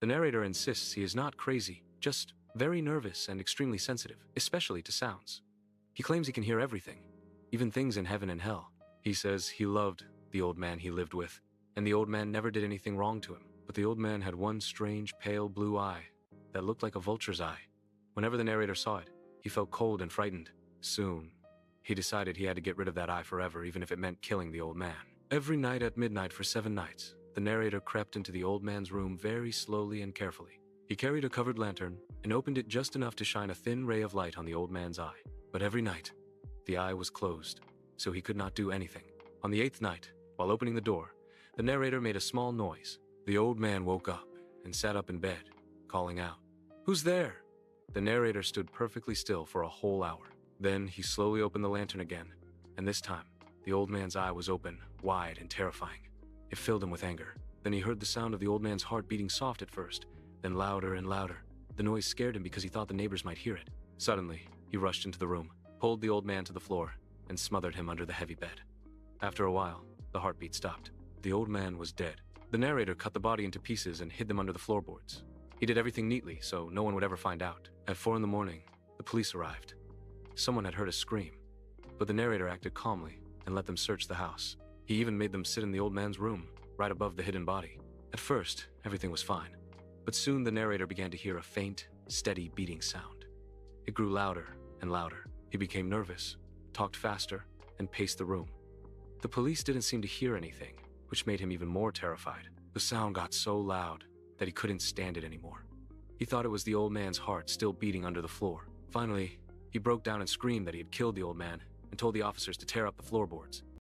The narrator insists he is not crazy, just very nervous and extremely sensitive, especially to sounds. He claims he can hear everything, even things in heaven and hell. He says he loved the old man he lived with, and the old man never did anything wrong to him. But the old man had one strange pale blue eye that looked like a vulture's eye. Whenever the narrator saw it, he felt cold and frightened. Soon, he decided he had to get rid of that eye forever, even if it meant killing the old man. Every night at midnight for 7 nights, the narrator crept into the old man's room very slowly and carefully. He carried a covered lantern and opened it just enough to shine a thin ray of light on the old man's eye. But every night, the eye was closed, so he could not do anything. On the 8th night, while opening the door, the narrator made a small noise. The old man woke up and sat up in bed, calling out, "Who's there?" The narrator stood perfectly still for a whole hour. Then he slowly opened the lantern again, and this time, the old man's eye was open, wide and terrifying. It filled him with anger. Then he heard the sound of the old man's heart beating soft at first, then louder and louder. The noise scared him because he thought the neighbors might hear it. Suddenly, he rushed into the room, pulled the old man to the floor, and smothered him under the heavy bed. After a while, the heartbeat stopped. The old man was dead. The narrator cut the body into pieces and hid them under the floorboards. He did everything neatly, so no one would ever find out. At 4 in the morning, the police arrived. Someone had heard a scream, but the narrator acted calmly and let them search the house. He even made them sit in the old man's room, right above the hidden body. At first, everything was fine, but soon the narrator began to hear a faint, steady beating sound. It grew louder and louder. He became nervous, talked faster, and paced the room. The police didn't seem to hear anything, which made him even more terrified. The sound got so loud that he couldn't stand it anymore. He thought it was the old man's heart still beating under the floor. Finally, he broke down and screamed that he had killed the old man and told the officers to tear up the floorboards.